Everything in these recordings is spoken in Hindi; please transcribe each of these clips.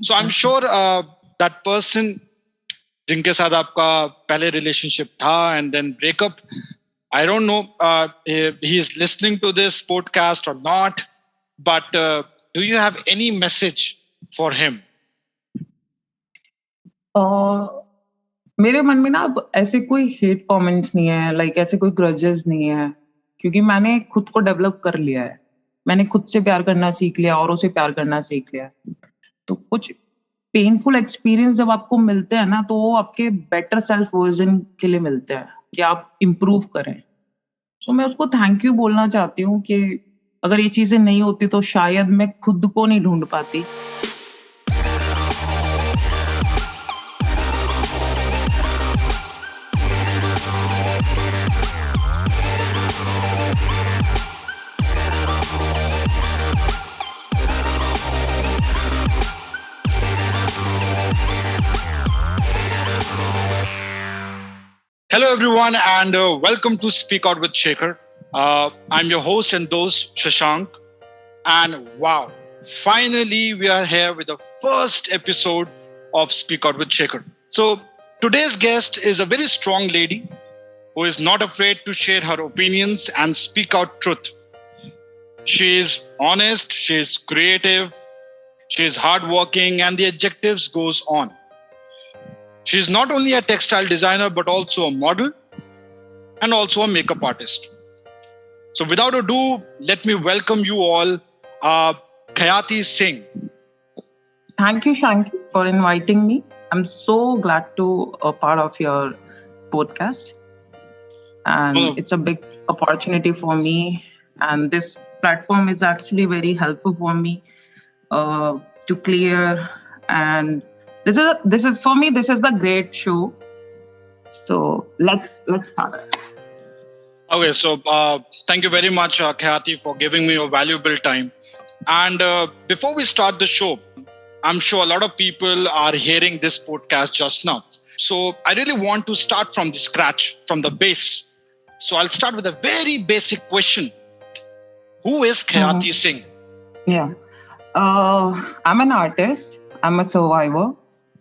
So I'm sure that person जिनके साथ आपका पहले relationship था and then breakup, I don't know he is listening to this podcast or not, but do you have any message for him? मेरे मन में ना अब ऐसे कोई हेट कमेंट्स नहीं है, लाइक ऐसे कोई ग्रजेस नहीं है, क्योंकि मैंने खुद को डेवलप कर लिया है. मैंने खुद से प्यार करना सीख लिया, औरों से प्यार करना सीख लिया. तो कुछ पेनफुल एक्सपीरियंस जब आपको मिलते हैं ना, तो वो आपके बेटर सेल्फ वर्जन के लिए मिलते हैं कि आप इम्प्रूव करें. तो मैं उसको थैंक यू बोलना चाहती हूँ कि अगर ये चीजें नहीं होती तो शायद मैं खुद को नहीं ढूंढ पाती. Hello everyone and welcome to Speak Out with Shekhar. I'm your host and host Shashank, and wow, finally we are here with the first episode of Speak Out with Shekhar. So today's guest is a very strong lady who is not afraid to share her opinions and speak out truth. She is honest, she is creative, she is hardworking, and the adjectives goes on. She is not only a textile designer, but also a model and also a makeup artist. So without ado, let me welcome you all, Khyati Singh. Thank you, Shanky, for inviting me. I'm so glad to be a part of your podcast. And it's a big opportunity for me. And this platform is actually very helpful for me to clear. And this is for me, this is the great show. So let's start. Okay, so thank you very much, Khyati, for giving me your valuable time. And before we start the show, I'm sure a lot of people are hearing this podcast just now. So I really want to start from the scratch, from the base. So I'll start with a very basic question. Who is Khyati Singh? Yeah. I'm an artist. I'm a survivor.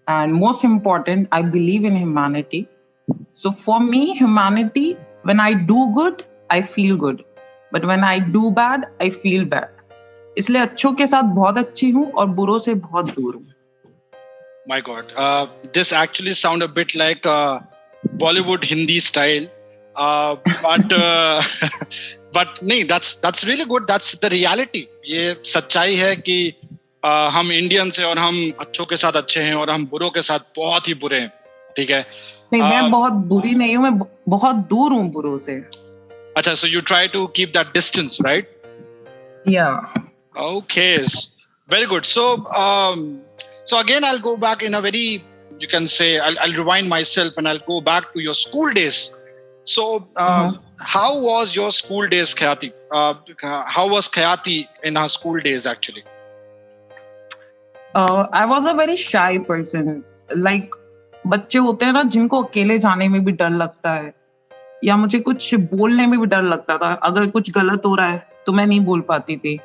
And most important, I believe in humanity. So for me, humanity, when I do good, I feel good. But when I do bad, I feel bad. इसलिए अच्छों के साथ बहुत अच्छी हूँ और बुरों से बहुत दूर हूँ. My God, this actually sound a bit like Bollywood Hindi style, but नहीं, that's really good. That's the reality. ये सच्चाई है कि हम इंडियन से और हम अच्छों के साथ अच्छे हैं और हम बुरों के साथ बहुत ही बुरे हैं. ठीक है? नहीं, मैं बहुत बुरी नहीं हूँ, मैं बहुत दूर हूँ बुरों से. अच्छा, so you try to keep that distance, right? Yeah. Okay, very good. So again, I'll go back in a very, you can say, I'll rewind myself and I'll go back to your school days. So how was your school days, Khyati? How was Khyati in her school days actually? I was a very shy person. Like, बच्चे होते हैं ना जिनको अकेले जाने में भी डर लगता है, या मुझे कुछ बोलने में भी डर लगता था. अगर कुछ गलत हो रहा है तो मैं नहीं बोल पाती थी,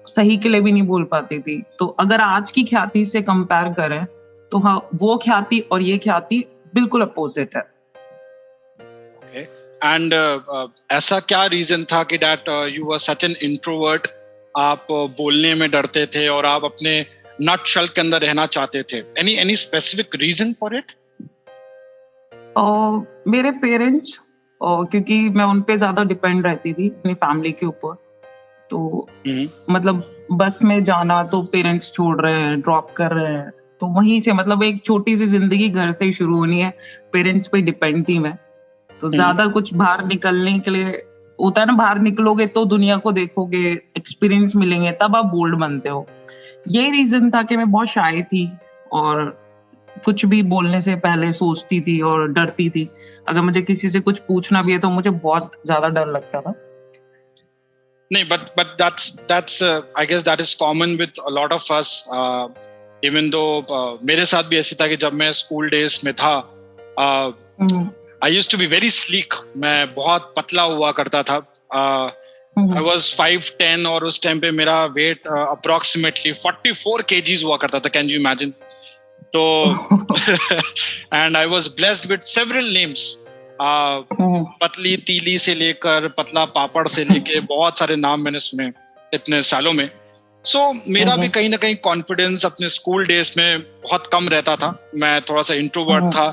सही के लिए भी नहीं बोल पाती थी. तो अगर आज की ख्याति से कंपेयर करें तो हाँ, वो ख्याति और ये ख्याति बिल्कुल अपोजिट है. Okay. And ऐसा क्या रीजन था कि that you were such an introvert? आप बोलने में डरते थे और आप अपने नट शेल के अंदर रहना चाहते थे. Any specific reason for it? मेरे पेरेंट्स, क्योंकि मैं उन पे ज्यादा डिपेंड रहती थी अपनी फैमिली के ऊपर. तो मतलब बस में जाना तो पेरेंट्स छोड़ रहे हैं, ड्रॉप कर रहे हैं, तो वहीं से मतलब एक छोटी सी जिंदगी घर से ही शुरू होनी है. पेरेंट्स पे डिपेंड थी मैं. तो ज्यादा कुछ बाहर निकलने के लिए होता है ना, बाहर निकलोगे तो दुनिया को देखोगे, एक्सपीरियंस मिलेंगे, तब आप बोल्ड बनते हो. ये रीजन था कि मैं बहुत शाय थी और कुछ भी बोलने से पहले सोचती थी और डरती थी. अगर मुझे किसी से कुछ पूछना भी है तो मुझे बहुत ज्यादा डर लगता था. नहीं, but that's I guess that is common with a lot of us. Even though मेरे साथ भी ऐसी था कि जब मैं स्कूल डेज में था, I used to be very sleek. मैं बहुत पतला हुआ करता था. I was 5'10" और उस टाइम पे मेरा वेट approximately 44 kgs हुआ करता था. Can you imagine? तो and I was blessed with several names, पतली तीली से लेकर पतला पापड़ से लेके बहुत सारे नाम मैंने सुने इतने सालों में. सो मेरा भी कहीं ना कहीं कॉन्फिडेंस अपने स्कूल डेज में बहुत कम रहता था. मैं थोड़ा सा इंट्रोवर्ट था,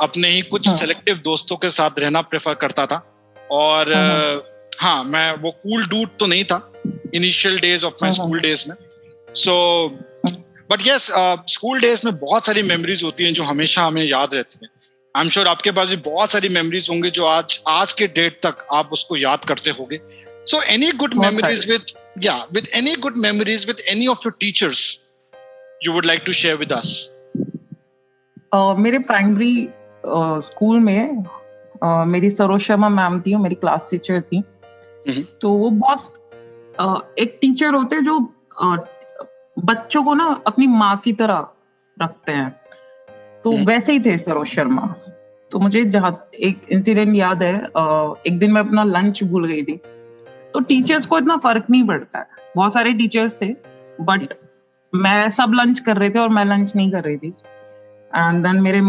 अपने ही कुछ सेलेक्टिव दोस्तों के साथ रहना प्रेफर करता था. और हाँ, मैं वो कूल डूड तो नहीं था initial days of my school days में. So but yes, school days में बहुत सारी मेमोरीज होती हैं जो हमेशा हमें याद रहती हैं. आई एम श्योर आपके पास भी बहुत सारी मेमोरीज होंगी जो आज के डेट तक आप उसको याद करते होंगे. So any good memories with any good memories with any of your teachers you would like to share with us? मेरे प्राइमरी स्कूल में मेरी सरोज शर्मा मैम थी, मेरी क्लास टीचर थी. तो वो बहुत एक टीचर होते जो बच्चों को ना अपनी माँ की तरह रखते हैं. तो वैसे ही थे सरोज शर्मा. तो मुझे जहाँ एक इंसिडेंट याद है, एक दिन मैं अपना लंच भूल गई थी. तो टीचर्स को इतना फर्क नहीं पड़ता है, बहुत सारे टीचर्स थे, बट मैं सब लंच कर रहे थे और मैं लंच नहीं कर रही थी. एंड देन मेरे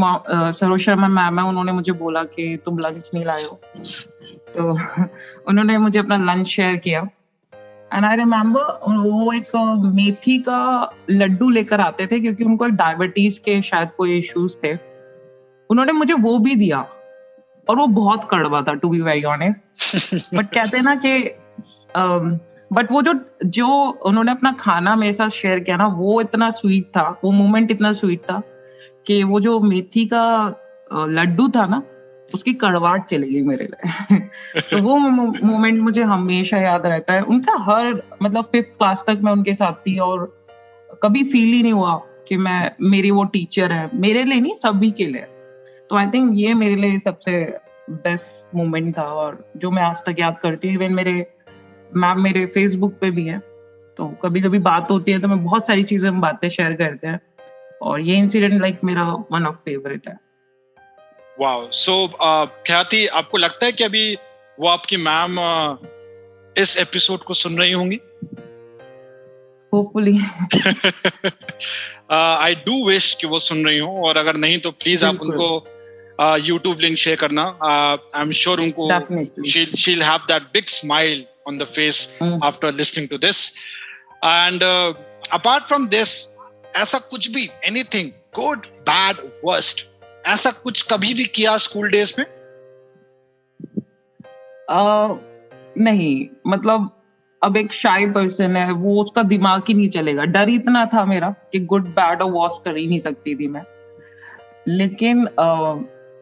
सरोज शर्मा मैम है, उन्होंने मुझे बोला कि तुम लंच नहीं लाए हो. तो उन्होंने मुझे अपना लंच शेयर किया. एंड आई रिमेम्बर वो एक मेथी का लड्डू लेकर आते थे क्योंकि उनको डायबिटीज के शायद कोई इश्यूज थे. उन्होंने मुझे वो भी दिया और वो बहुत कड़वा था, to be very honest. But कहते हैं ना कि बट वो जो उन्होंने अपना खाना मेरे साथ शेयर किया ना, वो इतना स्वीट था, वो मोमेंट इतना स्वीट था कि वो जो मेथी का लड्डू था ना, उसकी कड़वाहट चली गई मेरे लिए. तो वो मोमेंट मुझे हमेशा याद रहता है. उनका हर मतलब 5th क्लास तक मैं उनके साथ थी और कभी फील ही नहीं हुआ कि मेरी वो टीचर है. मेरे लिए नहीं, सभी के लिए. तो आई थिंक ये मेरे लिए सबसे बेस्ट मोमेंट था और जो मैं आज तक याद करती हूँ. इवन मेरे मैम मेरे फेसबुक पे भी है, तो कभी कभी बात होती है तो मैं बहुत सारी चीजें हम बातें शेयर करते हैं और ये इंसिडेंट लाइक मेरा वन ऑफ फेवरेट है. वाओ. सो ख्याति, आपको लगता है कि अभी वो आपकी मैम इस एपिसोड को सुन रही होंगी? होपफुली. आई डू विश कि वो सुन रही हो, और अगर नहीं तो प्लीज आप उनको YouTube लिंक शेयर करना. आई एम श्योर उनको she'll have that big smile on the face after listening to this. And apart from this, ऐसा कुछ भी, anything good, bad, worst, ऐसा कुछ कभी भी किया स्कूल डेज में? नहीं, मतलब अब एक शाई पर्सन है, वो उसका दिमाग ही नहीं चलेगा. डर इतना था मेरा कि गुड बैड और वर्स्ट कर ही नहीं सकती थी मैं. लेकिन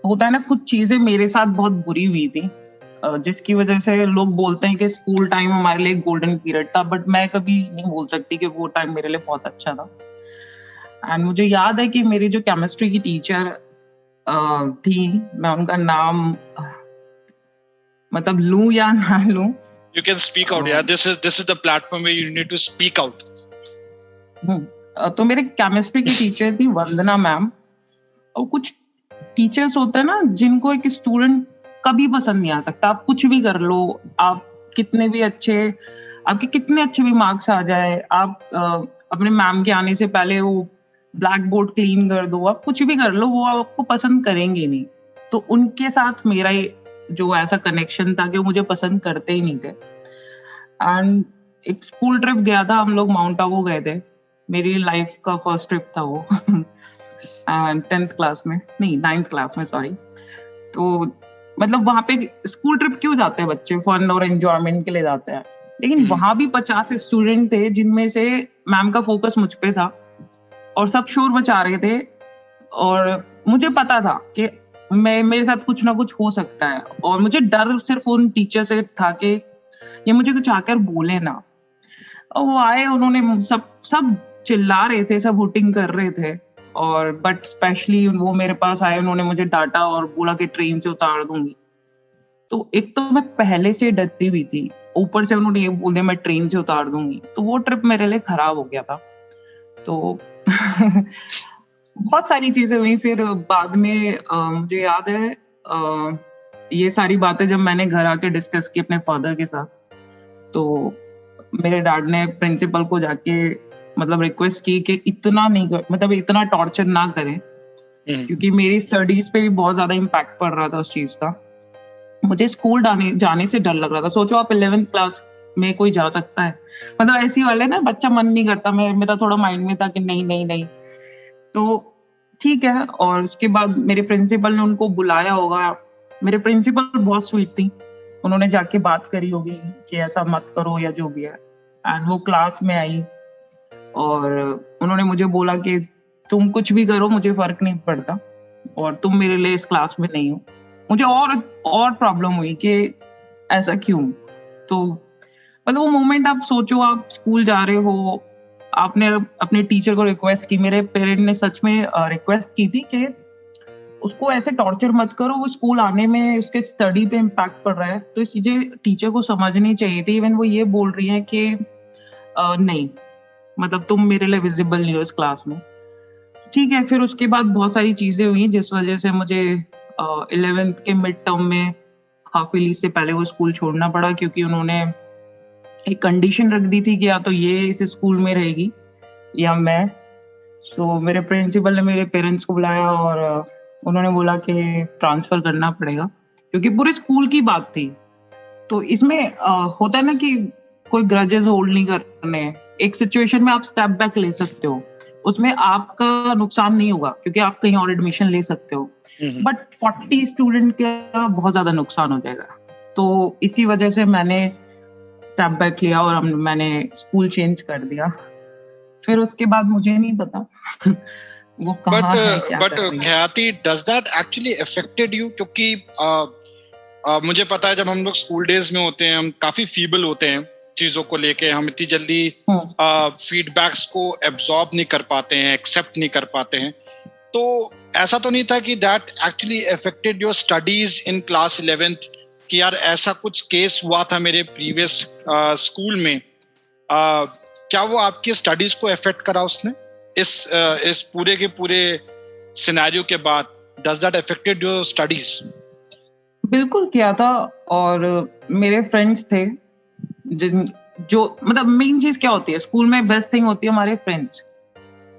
होता है ना, कुछ चीजें मेरे साथ बहुत बुरी हुई थी जिसकी वजह से लोग बोलते हैं कि स्कूल टाइम हमारे लिए गोल्डन पीरियड था, बट मैं कभी नहीं बोल सकती कि वो टाइम मेरे लिए बहुत अच्छा था. एंड मुझे याद है कि मेरी जो केमिस्ट्री की टीचर थी, मैं उनका नाम मतलब लूं या ना लूं. You can speak out. Yeah, this is the platform where you need to speak out. तो मेरे केमिस्ट्री की टीचर थी वंदना मैम. और कुछ टीचर्स होते हैं ना जिनको एक स्टूडेंट कभी पसंद नहीं आ सकता. आप कुछ भी कर लो, आप कितने भी अच्छे, आपके कितने अच्छे भी मार्क्स आ जाए, आप अपने मैम के आने से पहले वो ब्लैक बोर्ड क्लीन कर दो, आप कुछ भी कर लो, वो आपको पसंद करेंगे नहीं. तो उनके साथ मेरा जो ऐसा कनेक्शन था कि वो मुझे पसंद करते ही नहीं थे. एंड एक स्कूल ट्रिप गया था, हम लोग माउंट आबू गए थे. मेरी लाइफ का फर्स्ट ट्रिप था वो. 10th क्लास में, नहीं 9th क्लास में, सॉरी. तो मतलब वहां पे स्कूल ट्रिप क्यों जाते हैं बच्चे? फन और एंजॉयमेंट के लिए जाते हैं. लेकिन वहां भी 50 स्टूडेंट थे जिनमें से मैम का फोकस मुझ पे था और सब शोर मचा रहे थे. और मुझे पता था कि मेरे साथ कुछ ना कुछ हो सकता है और मुझे डर सिर्फ उन टीचर से था कि ये मुझे कुछ आकर बोले ना. और वो आए, उन्होंने सब चिल्ला रहे थे, सब हुटिंग कर रहे थे. और बट स्पेशली वो मेरे पास आए, उन्होंने मुझे डांटा और बोला कि ट्रेन से उतार दूंगी. तो एक तो मैं पहले से डरती हुई थी, ऊपर से उन्होंने ये बोल दिया मैं ट्रेन से उतार दूंगी. तो वो ट्रिप मेरे लिए खराब हो गया था. तो बहुत सारी चीजें हुई. फिर बाद में मुझे याद है ये सारी बातें जब मैंने घर आके डिस्कस की अपने फादर के साथ, तो मेरे डैड ने प्रिंसिपल को जाके मतलब रिक्वेस्ट की कि इतना नहीं मतलब इतना टॉर्चर ना करें, क्योंकि मेरी स्टडीज पे भी बहुत ज्यादा इम्पैक्ट पड़ रहा था उस चीज का। मुझे स्कूल जाने से डर लग रहा था। सोचो आप 11th क्लास में कोई जा सकता है, मतलब ऐसी वाले ना, बच्चा मन नहीं करता। मेरा थोड़ा माइंड में था कि नहीं नहीं नहीं। तो ठीक है। और उसके बाद मेरे प्रिंसिपल ने उनको बुलाया होगा। मेरे प्रिंसिपल बहुत स्वीट थी, उन्होंने जाके बात करी होगी कि ऐसा मत करो या जो भी है। एंड वो क्लास में आई और उन्होंने मुझे बोला कि तुम कुछ भी करो, मुझे फर्क नहीं पड़ता, और तुम मेरे लिए इस क्लास में नहीं हो। मुझे और प्रॉब्लम हुई कि ऐसा क्यों। तो मतलब वो मोमेंट आप सोचो, आप स्कूल जा रहे हो, आपने अपने टीचर को रिक्वेस्ट की, मेरे पेरेंट ने सच में रिक्वेस्ट की थी कि उसको ऐसे टॉर्चर मत करो, वो स्कूल आने में उसके स्टडी पे इम्पैक्ट पड़ रहा है। तो इस चीजें टीचर को समझनी चाहिए थी। इवन वो ये बोल रही है कि नहीं, मतलब तुम मेरे लिए विजिबल नहीं हो इस क्लास में। ठीक है। फिर उसके बाद बहुत सारी चीजें हुई जिस वजह से मुझे 11th के मिड टर्म में हाफ ईयरली से पहले वो स्कूल छोड़ना पड़ा, क्योंकि उन्होंने एक कंडीशन रख दी थी कि या तो ये इस स्कूल में रहेगी या मैं। सो मेरे प्रिंसिपल ने मेरे पेरेंट्स को बुलाया और उन्होंने बोला कि ट्रांसफर करना पड़ेगा, क्योंकि पूरे स्कूल की बात थी। तो इसमें होता है ना कि कोई ग्रजेस होल्ड नहीं करने। एक सिचुएशन में आप स्टेप बैक ले सकते हो, उसमें आपका नुकसान नहीं होगा क्योंकि आप कहीं और एडमिशन ले सकते हो। बट 40 स्टूडेंट का बहुत ज्यादा नुकसान हो जाएगा। तो इसी वजह से मैंने स्टेप बैक लिया और मैंने स्कूल चेंज कर दिया। फिर उसके बाद मुझे नहीं पता वो कहाँ है, क्या कर रही है। ख्याति, does that actually affected you? क्योंकि मुझे पता है जब हम लोग स्कूल डेज में होते हैं हम काफी फीबल होते हैं चीजों को लेके, हम इतनी जल्दी फीडबैक्स को एब्जॉर्ब नहीं कर पाते हैं, एक्सेप्ट नहीं कर पाते हैं। तो ऐसा तो नहीं था कि that actually affected your studies in class 11th कि यार ऐसा कुछ केस हुआ था मेरे प्रीवियस स्कूल में, क्या वो आपकी स्टडीज को अफेक्ट करा उसने इस पूरे के पूरे सिनेरियो के बाद? Does that affected your studies? बिल्कुल किया था। और मेरे फ्रेंड्स थे जो मतलब मेन चीज क्या होती है स्कूल में, बेस्ट थिंग होती है हमारे फ्रेंड्स।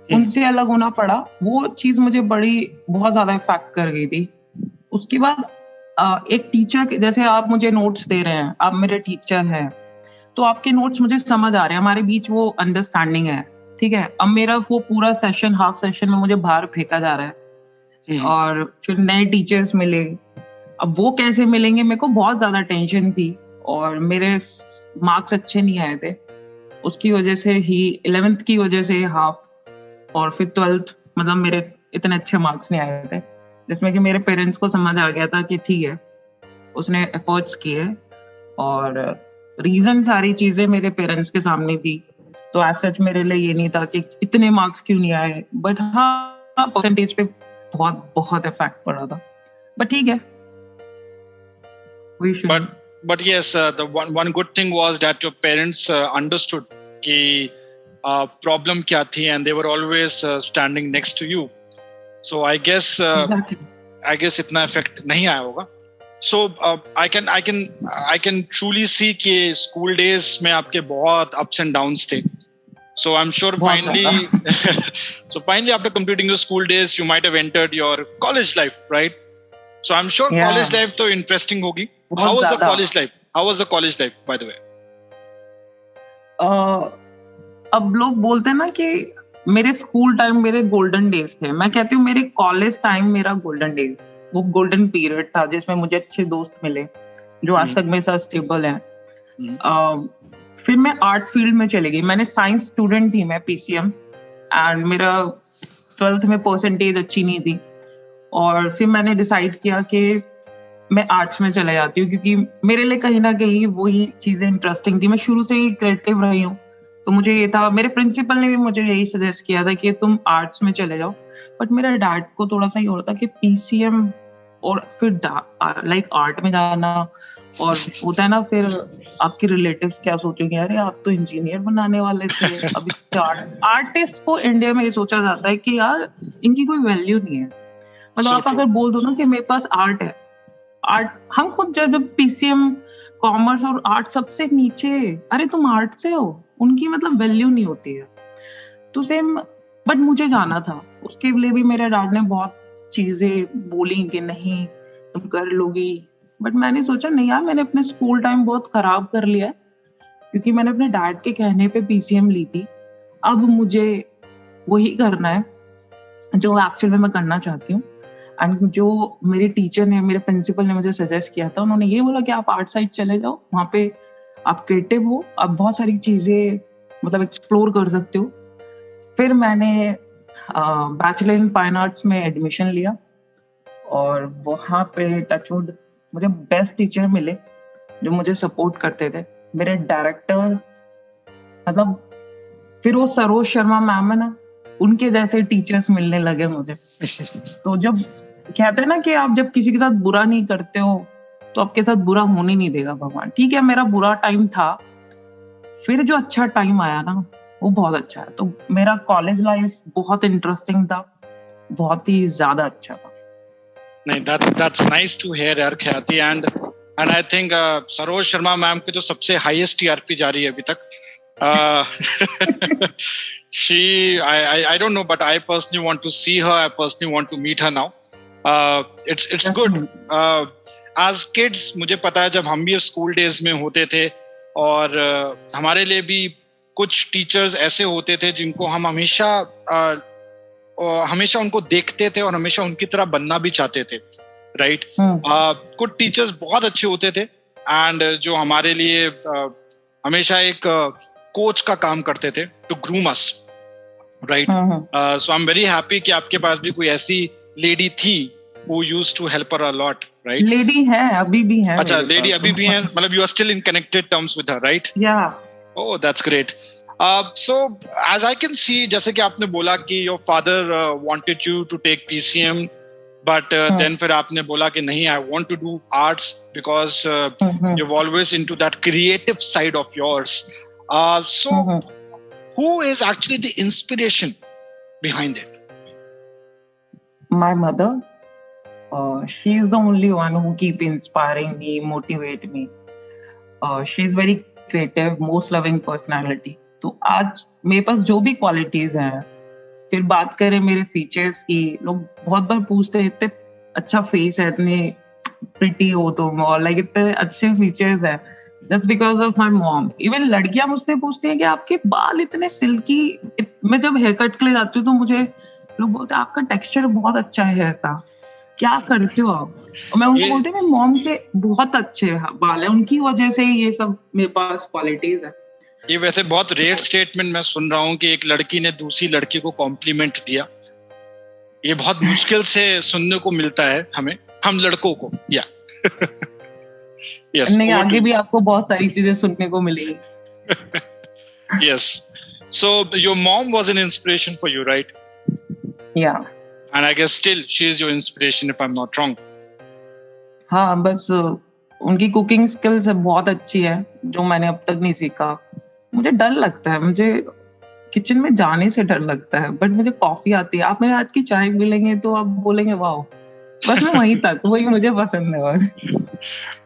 उनसे अलग होना पड़ा, वो चीज मुझे बहुत ज्यादा इफेक्ट कर गई थी। उसके बाद एक टीचर, जैसे आप मुझे नोट्स दे रहे हैं, आप मेरे टीचर हैं, तो आपके नोट्स मुझे समझ आ रहे हैं, हमारे बीच वो अंडरस्टैंडिंग है, ठीक है। अब मेरा वो पूरा सेशन, हाफ सेशन में मुझे बाहर फेंका जा रहा है और फिर नए टीचर्स मिले। अब वो कैसे मिलेंगे, मेरे को बहुत ज्यादा टेंशन थी और मेरे मार्क्स अच्छे नहीं आए थे। उसकी वजह से ही 11th की वजह से हाफ, और फिर 12th मतलब मेरे इतने अच्छे मार्क्स नहीं आए थे, जिसमें कि मेरे पेरेंट्स को समझ आ गया था कि ठीक है उसने एफर्ट्स किए। और रीजन सारी चीजें मेरे पेरेंट्स के सामने थी, तो एज सच मेरे लिए ये नहीं था कि इतने मार्क्स क्यों नहीं आए। बट हाँ, परसेंटेज पे बहुत बहुत इफेक्ट पड़ा था। बट ठीक है, but yes, the one good thing was that your parents understood कि problem क्या थी, and they were always standing next to you. So I guess इतना effect नहीं आया होगा। So I can truly see कि school days में आपके बहुत ups and downs थे। So I'm sure finally after completing your school days you might have entered your college life, right? So I'm sure college life तो interesting होगी। How was the college life? How was the college life, by the way? अब लोग बोलते हैं ना कि मेरे स्कूल टाइम मेरे गोल्डन डेज थे। मैं कहती हूँ मेरे कॉलेज टाइम मेरा गोल्डन डेज, वो गोल्डन पीरियड था जिसमें मुझे अच्छे दोस्त मिले जो आज तक मेरे साथ स्टेबल हैं। फिर मैं आर्ट फील्ड में चली गई। मैंने साइंस स्टूडेंट थी मैं, PCM, एंड मेरा 12th में परसेंटेज अच्छी नहीं थी। और फिर मैंने डिसाइड किया कि मैं आर्ट्स में चले जाती हूँ, क्योंकि मेरे लिए कहीं ना कहीं वही चीजें इंटरेस्टिंग थी। मैं शुरू से ही क्रिएटिव रही हूँ, तो मुझे ये था। मेरे प्रिंसिपल ने भी मुझे यही सजेस्ट किया था कि तुम आर्ट्स में चले जाओ। बट मेरे डैड को थोड़ा सा ये हो रहा था कि PCM और फिर लाइक आर्ट में जाना, और होता है ना फिर आपके रिलेटिव्स क्या सोचेंगे, अरे आप तो इंजीनियर बनाने वाले थे, अब आर्टिस्ट को इंडिया में ये सोचा जाता है कि यार इनकी कोई वैल्यू नहीं है। मतलब आप अगर बोल दो ना कि मेरे पास आर्ट है, आर्ट, हम खुद जब PCM, कॉमर्स और आर्ट सबसे नीचे, अरे तुम आर्ट से हो, उनकी मतलब वैल्यू नहीं होती है। तो सेम, बट मुझे जाना था, उसके लिए भी मेरे डैड ने बहुत चीजें बोली कि नहीं तुम कर लोगी, बट मैंने सोचा नहीं यार, मैंने अपने स्कूल टाइम बहुत खराब कर लिया है, क्योंकि मैंने अपने डैड के कहने पे पीसीएम ली थी। अब मुझे वही करना है जो एक्चुअल में मैं करना चाहती हूँ। एंड जो मेरे टीचर ने, मेरे प्रिंसिपल ने मुझे सजेस्ट किया था, उन्होंने ये बोला कि आप आर्ट साइड चले जाओ, वहाँ पे आप क्रिएटिव हो, आप बहुत सारी चीजें मतलब एक्सप्लोर कर सकते हो। फिर मैंने बैचलर इन फाइन आर्ट्स में एडमिशन लिया, और वहाँ पे टचवुड मुझे बेस्ट टीचर मिले जो मुझे सपोर्ट करते थे। मेरे डायरेक्टर मतलब, फिर वो सरोज शर्मा मैम है ना, उनके जैसे टीचर्स मिलने लगे मुझे। तो जब कहते हैं ना कि आप जब किसी के साथ बुरा नहीं करते हो तो आपके साथ बुरा होने नहीं देगा भगवान। ठीक है, मेरा बुरा टाइम था, फिर जो अच्छा टाइम आया ना वो बहुत अच्छा है। तो मेरा कॉलेज लाइफ बहुत इंटरेस्टिंग था, बहुत ही ज्यादा अच्छा था। नहीं, that's nice to hear यार ख्याति। and I think Saroj Sharma ma'am की तो सबसे हाईएस्ट टीआरपी जा रही है अभी तक। I don't know, but I personally want to see her. I personally want to meet her now. It's good. As kids, मुझे पता है जब हम भी स्कूल डेज में होते थे, और हमारे लिए भी कुछ टीचर्स ऐसे होते थे जिनको हम हमेशा उनको देखते थे और हमेशा उनकी तरह बनना भी चाहते थे, राइट? कुछ टीचर्स बहुत अच्छे होते थे एंड जो हमारे लिए हमेशा एक कोच का काम करते थे, to groom us, right? So I am very happy कि आपके पास भी कोई ऐसी लेडी थी who used to help her a lot, right? Lady है, अभी भी है। अच्छा, लेडी अभी भी है, मतलब you are still in connected terms with her, right? Yeah. Oh, that's great. So as I can see, जैसे कि आपने बोला कि your father wanted you to take PCM, but then फिर आपने बोला कि नहीं, I want to do arts because you've always into that creative side of yours. So who is actually the inspiration behind it? My mother. She is the only one who keep inspiring me, motivate me. She is very creative, most loving personality. तो आज मेरे पास जो भी क्वालिटीज हैं, फिर बात करें मेरे फीचर्स की, लोग बहुत बार पूछते हैं इतने अच्छा फेस है, इतने प्रिटी हो तुम, और लाइक इतने अच्छे फीचर्स हैं, just because of my mom. Even लड़कियां मुझसे पूछती हैं कि आपके बाल इतने सिल्की। मैं जब हेयर कट के लिए जाती हूँ तो मुझे लोग बोलते हैं आपका टेक्सचर बहुत अच्छा है हेयर का, क्या करते हो आप? और मैं उनको बोलती हूँ मेरे मॉम के बहुत अच्छे बाल है, उनकी वजह से ये सब मेरे पास क्वालिटीज है। ये वैसे बहुत रेयर स्टेटमेंट मैं सुन रहा हूँ कि एक लड़की ने दूसरी लड़की को कॉम्प्लीमेंट दिया। ये बहुत मुश्किल से सुनने को मिलता है हम लड़कों को। या yes, नहीं, आगे भी आपको बहुत सारी चीजें सुनने को मिलेगी। Yes. So your mom was an inspiration for you, right? Yeah. And I guess still she is your inspiration, if I'm not wrong. हाँ, बस उनकी कुकिंग स्किल्स बहुत अच्छी है जो मैंने अब तक नहीं सीखा। मुझे डर लगता है, मुझे किचन में जाने से डर लगता है, बट मुझे कॉफी आती है। आप मेरे हाथ की चाय मिलेंगे तो आप बोलेंगे वाओ, बस मैं वहीं तक, वही मुझे पसंद है बस।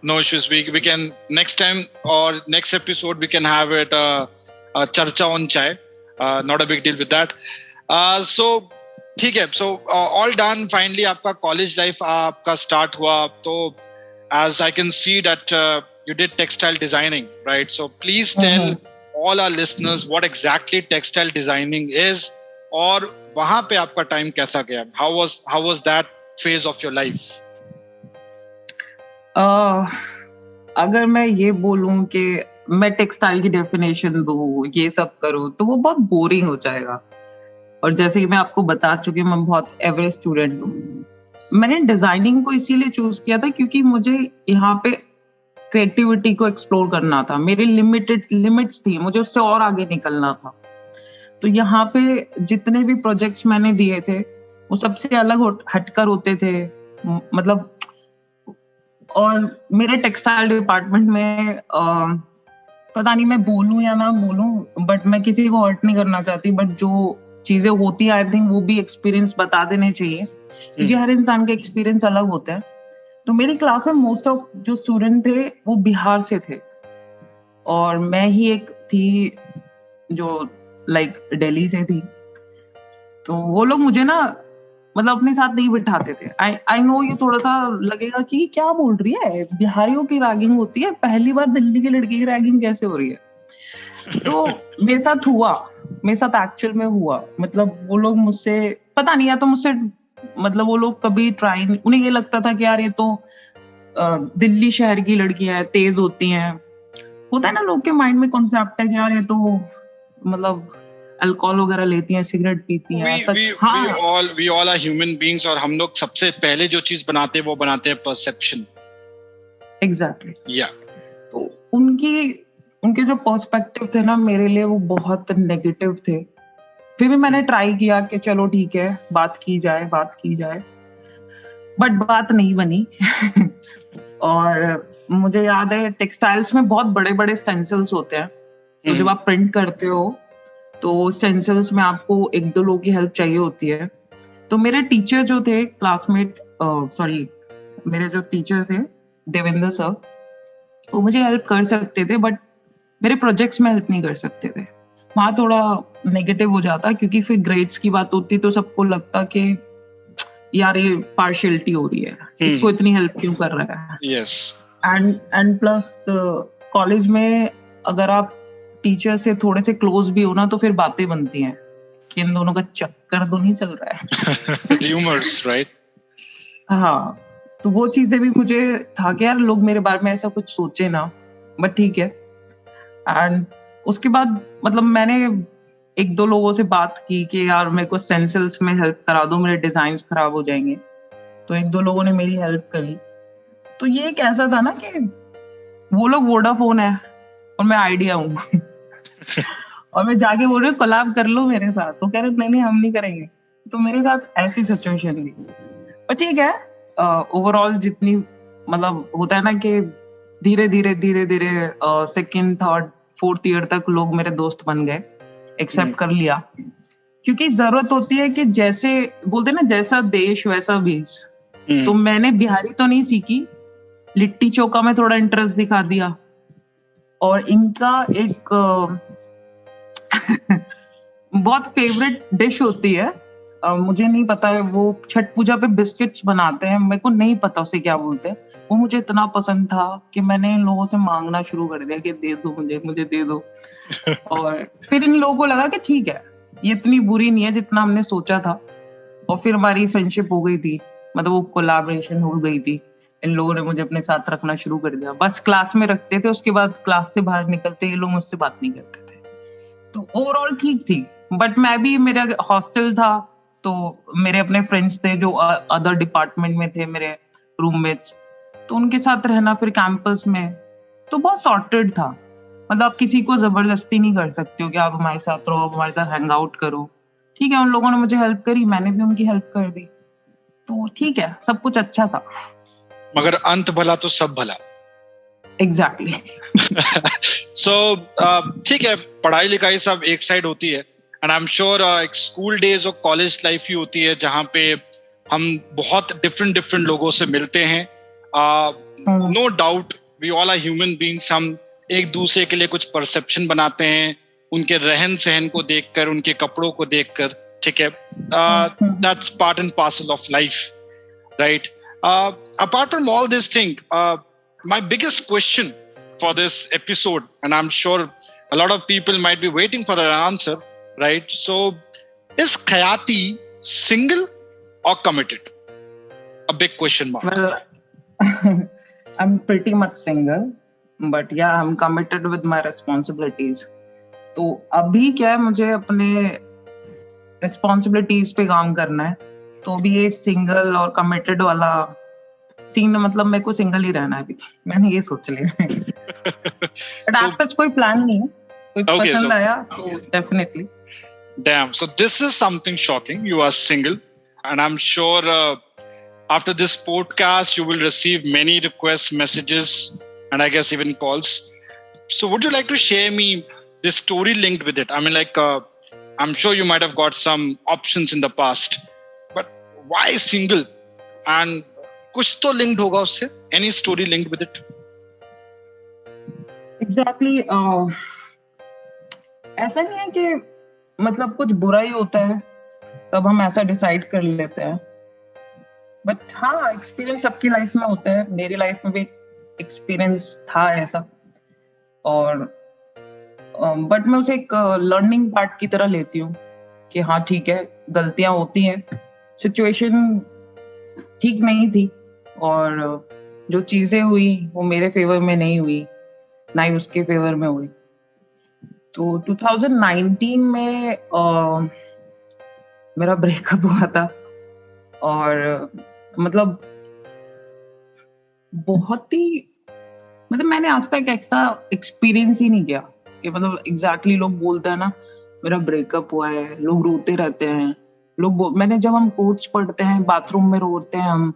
No issues. We can next time or next episode we can have it a charcha on chai. Not a big deal with that. So ठीक है, so all done. Finally आपका college life आपका start हुआ, तो as I can see that you did textile designing, right? So please tell all our listeners what exactly textile designing is, और वहाँ पे आपका time कैसा गया? How was that phase of your life? अगर मैं ये बोलूं कि मैं टेक्सटाइल की डेफिनेशन दूं, ये सब करूं, तो वो बहुत बोरिंग हो जाएगा। और जैसे कि मैं आपको बता चुकी हूँ, मैं बहुत एवरेज स्टूडेंट हूँ। मैंने डिजाइनिंग को इसीलिए चूज किया था क्योंकि मुझे यहाँ पे क्रिएटिविटी को एक्सप्लोर करना था। मेरे लिमिट्स थी, मुझे उससे और आगे निकलना था। तो यहाँ पे जितने भी प्रोजेक्ट्स मैंने दिए थे वो सबसे अलग हटकर होते थे, मतलब। और मेरे टेक्सटाइल डिपार्टमेंट में पता नहीं मैं बोलूं या ना बोलूं, बट मैं किसी को हर्ट नहीं करना चाहती, बट जो चीजें होती है आई थिंक वो भी एक्सपीरियंस बता देने चाहिए, क्योंकि हर इंसान का एक्सपीरियंस अलग होता है। तो मेरी क्लास में मोस्ट ऑफ जो स्टूडेंट थे वो बिहार से थे, और मैं ही एक थी जो लाइक दिल्ली से थी। तो वो लोग मुझे ना मतलब अपने साथ नहीं बिठाते थे। आई नो ये थोड़ा सा लगेगा कि क्या बोल रही है, बिहारियों की रैगिंग होती है, पहली बार दिल्ली की लड़की की रैगिंग कैसे हो रही है। तो मेरे साथ हुआ, मेरे साथ एक्चुअल में हुआ। मतलब वो लोग मुझसे पता नहीं, या तो मुझसे मतलब वो लोग कभी ट्राई, उन्हें ये लगता था कि यार ये तो दिल्ली शहर की लड़कियां हैं, तेज होती हैं। होता है ना लोग के माइंड में कॉन्सेप्ट है कि यार ये तो मतलब अल्कोहल वगैरह लेती हैं, सिगरेट पीती हैं, we ऐसा। we we हाँ all are human beings, और हम लोग सबसे पहले जो चीज बनाते हैं वो बनाते हैं परसेप्शन। एग्जैक्टली। या तो उनके जो पर्सपेक्टिव थे ना मेरे लिए वो बहुत नेगेटिव थे। फिर भी मैंने ट्राई किया कि चलो ठीक है, बात की जाए, बट बात नहीं बनी। और मुझे याद है टेक्सटाइल्स में बहुत बड़े बड़े स्टेंसिल्स होते हैं, तो जब आप प्रिंट करते हो तो स्टेंसिल्स में आपको एक दो लोगों की हेल्प चाहिए होती है। तो मेरे टीचर जो थे क्लासमेट, सॉरी मेरे जो टीचर थे देवेंद्र सर, वो मुझे हेल्प कर सकते थे बट मेरे प्रोजेक्ट्स में हेल्प नहीं कर सकते थे। वहाँ थोड़ा नेगेटिव हो जाता क्योंकि फिर ग्रेड्स की बात होती तो सबको लगता कि यार ये पार्शियलिटी हो रही है, इसको इतनी हेल्प क्यों कर रहा है। यस। एंड प्लस कॉलेज में अगर आप टीचर से थोड़े से क्लोज भी हो ना तो फिर बातें बनती हैं कि इन दोनों का चक्कर तो नहीं चल रहा है। Rumours, right? हाँ, तो वो चीजें भी मुझे था कि यार लोग मेरे बारे में ऐसा कुछ सोचे ना, बट ठीक है। एंड उसके बाद मतलब मैंने एक दो लोगों से बात की कि यार मेरे को स्टेंसिल्स में हेल्प करा दो, मेरे डिजाइन्स खराब हो जाएंगे। तो एक दो लोगों ने मेरी हेल्प करी। तो ये एक ऐसा था ना कि वो लोग वोडाफोन है और मैं आइडिया हूँ। और मैं जाके बोल रही हूँ कोलैब कर लो मेरे साथ, तो कह रहे नहीं हम नहीं करेंगे। तो मेरे साथ ऐसी सिचुएशन थी। पर ठीक है, ओवरऑल जितनी मतलब होता है ना कि धीरे धीरे सेकंड थर्ड फोर्थ ईयर तक लोग मेरे दोस्त बन गए, एक्सेप्ट कर लिया। क्योंकि जरूरत होती है कि जैसे बोलते ना जैसा देश वैसा भेष। तो मैंने बिहारी तो नहीं सीखी, लिट्टी चोखा में थोड़ा इंटरेस्ट दिखा दिया। और इनका एक बहुत फेवरेट डिश होती है, मुझे नहीं पता है, वो छठ पूजा पे बिस्किट्स बनाते हैं, मेरे को नहीं पता उसे क्या बोलते हैं। वो मुझे इतना पसंद था कि मैंने इन लोगों से मांगना शुरू कर दिया कि दे दो मुझे दे दो। और फिर इन लोगों को लगा कि ठीक है ये इतनी बुरी नहीं है जितना हमने सोचा था। और फिर हमारी फ्रेंडशिप हो गई थी, मतलब वो कोलैबोरेशन हो गई थी। इन लोगों ने मुझे अपने साथ रखना शुरू कर दिया। बस क्लास में रखते थे, उसके बाद क्लास से बाहर निकलते ये लोग मुझसे बात नहीं करते थे। तो ओवरऑल ठीक थी। बट मैं भी, मेरा हॉस्टल था तो मेरे अपने फ्रेंड्स थे जो अदर डिपार्टमेंट में थे, मेरे रूममेट्स, तो उनके साथ रहना फिर कैंपस में तो बहुत सॉर्टेड था। मतलब आप किसी को जबरदस्ती नहीं कर सकते हो कि आप हमारे साथ रहो, आप हमारे साथ हैंग आउट करो। ठीक है, उन लोगों ने मुझे हेल्प करी, मैंने भी उनकी हेल्प कर दी, तो ठीक है, सब कुछ अच्छा था। मगर अंत भला तो सब भला। एग्जैक्टली। सो ठीक है, पढ़ाई लिखाई सब एक साइड होती है, एंड आई एम श्योर एक स्कूल डेज और कॉलेज लाइफ ही होती है जहाँ पे हम बहुत डिफरेंट लोगों से मिलते हैं। No doubt we all are human beings. हम एक दूसरे के लिए कुछ परसेप्शन बनाते हैं उनके रहन सहन को देखकर, उनके कपड़ों को देखकर, ठीक है? That's part and parcel of life, right? Apart from all this thing, my biggest question for this episode, and I'm sure a lot of people might be waiting for that answer, right? So, is Khayati single or committed? A big question mark. Well, I'm pretty much single, but yeah, I'm committed with my responsibilities. तो अभी क्या है, मुझे अपने responsibilities पे काम करना है। तो अभी ये सिंगल और कमिटेड वाला सीन, मतलब मेरे को सिंगल ही रहना है अभी, मैंने ये सोच लिया। बट आज सच कोई प्लान नहीं है, कोई पसंद आया तो definitely. Damn, so this is something shocking. You are single, and I'm sure after this podcast you will receive many requests, messages, and I guess even calls. So would you like to share me the story linked with it? I mean, like, I'm sure you might have got some options in the past, but why single? And कुछ तो linked होगा उससे. Any story linked with it? Exactly. ऐसा नहीं है कि मतलब कुछ बुरा ही होता है तब हम ऐसा डिसाइड कर लेते हैं। बट हाँ, एक्सपीरियंस सबकी लाइफ में होता है, मेरी लाइफ में भी एक्सपीरियंस था ऐसा। और बट मैं उसे एक लर्निंग पार्ट की तरह लेती हूँ कि हाँ ठीक है, गलतियां होती हैं, सिचुएशन ठीक नहीं थी, और जो चीजें हुई वो मेरे फेवर में नहीं हुई, ना ही उसके फेवर में हुई। तो 2019 में मेरा ब्रेकअप हुआ था, और मतलब बहुत ही, मतलब मैंने आज तक ऐसा एक्सपीरियंस ही नहीं किया कि मतलब एग्जैक्टली लोग बोलते हैं ना मेरा ब्रेकअप हुआ है, लोग रोते रहते हैं, मैंने जब हम कोट्स पढ़ते हैं, बाथरूम में रोते हैं हम,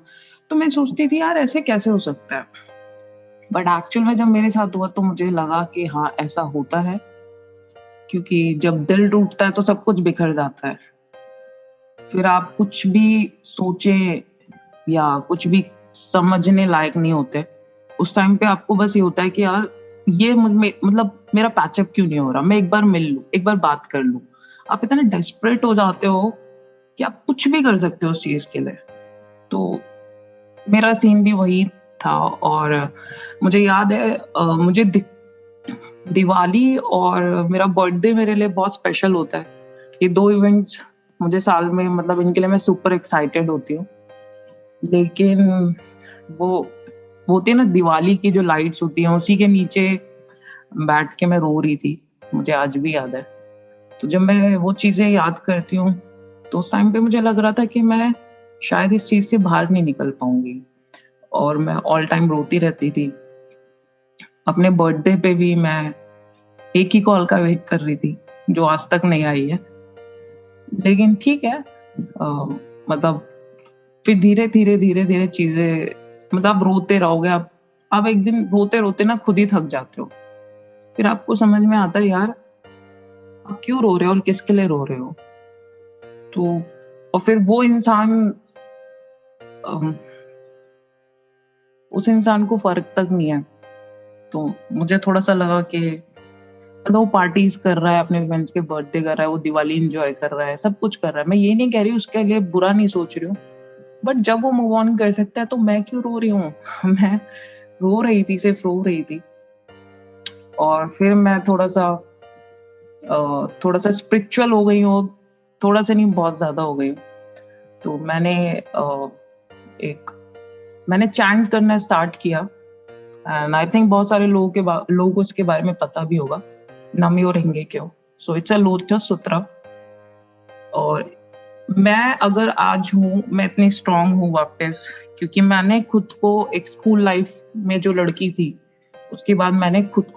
तो मैं सोचती थी यार ऐसे कैसे हो सकता है। बट एक्चुअल में जब मेरे साथ हुआ तो मुझे लगा कि हाँ ऐसा होता है, क्योंकि जब दिल टूटता है तो सब कुछ बिखर जाता है। फिर आप कुछ भी सोचे या कुछ भी समझने लायक नहीं होते। उस टाइम पे आपको बस ये होता है कि यार ये मतलब मेरा पैचअप क्यों नहीं हो रहा, मैं एक बार मिल लूं, एक बार बात कर लूं। आप इतने डेस्परेट हो जाते हो कि आप कुछ भी कर सकते हो उस चीज के लिए। तो मेरा सीन भी वही था। और मुझे याद है मुझे दिवाली और मेरा बर्थडे मेरे लिए बहुत स्पेशल होता है। ये दो इवेंट्स मुझे साल में, मतलब इनके लिए मैं सुपर एक्साइटेड होती हूँ। लेकिन वो होती है ना, दिवाली की जो लाइट्स होती हैं उसी के नीचे बैठ के मैं रो रही थी, मुझे आज भी याद है। तो जब मैं वो चीजें याद करती हूँ तो उस टाइम पे मुझे लग रहा था कि मैं शायद इस चीज से बाहर नहीं निकल पाऊंगी, और मैं ऑल टाइम रोती रहती थी। अपने बर्थडे पे भी मैं एक ही कॉल का वेट कर रही थी जो आज तक नहीं आई है। लेकिन ठीक है, मतलब फिर धीरे धीरे धीरे धीरे चीजें, मतलब आप रोते रहोगे, आप एक दिन रोते रोते ना खुद ही थक जाते हो। फिर आपको समझ में आता है यार आप क्यों रो रहे हो और किसके लिए रो रहे हो। तो और फिर वो इंसान, उस इंसान को फर्क तक नहीं है। तो मुझे थोड़ा सा लगा कि मतलब वो पार्टीज कर रहा है, अपने फ्रेंड्स के बर्थडे कर रहा है, वो दिवाली एंजॉय कर रहा है, सब कुछ कर रहा है, मैं ये नहीं कह रही उसके लिए बुरा नहीं सोच रही हूँ। बट जब वो मूव ऑन कर सकता है तो मैं क्यों रो रही हूँ मैं रो रही थी, सिर्फ रो रही थी। और फिर मैं थोड़ा सा स्पिरिचुअल हो गई हूँ, थोड़ा सा नहीं बहुत ज्यादा हो गई हूँ। तो मैंने चैंट करना स्टार्ट किया, एंड आई थिंक बहुत सारे लोगों को इसके बारे में पता भी होगा, नाम्यो रेंगे क्यों। सो इट्स अ लोटस सूत्र। और मैं अगर आज हूँ, मैं इतनी स्ट्रांग हूँ वापस, क्योंकि मैंने खुद को एक स्कूल लाइफ में जो लड़की थी उसके बाद मैंने खुद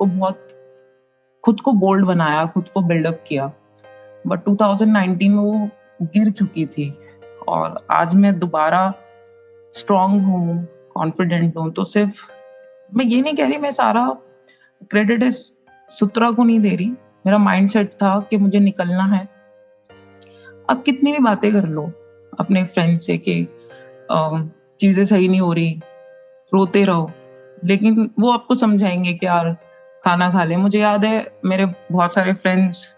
को बोल्ड बनाया, खुद को बिल्डअप किया। बट 2019 में वो गिर चुकी थी, और आज मैं दोबारा स्ट्रांग हूँ, कॉन्फिडेंट हूँ। तो सिर्फ मैं ये नहीं कह रही, मैं सारा क्रेडिट इस सुत्रा को नहीं दे रही। मेरा माइंडसेट था कि मुझे निकलना है। अब कितनी भी बातें कर लो अपने फ्रेंड से कि चीजें सही नहीं हो रही, रोते रहो, लेकिन वो आपको समझाएंगे कि यार खाना खा ले। मुझे याद है मेरे बहुत सारे फ्रेंड्स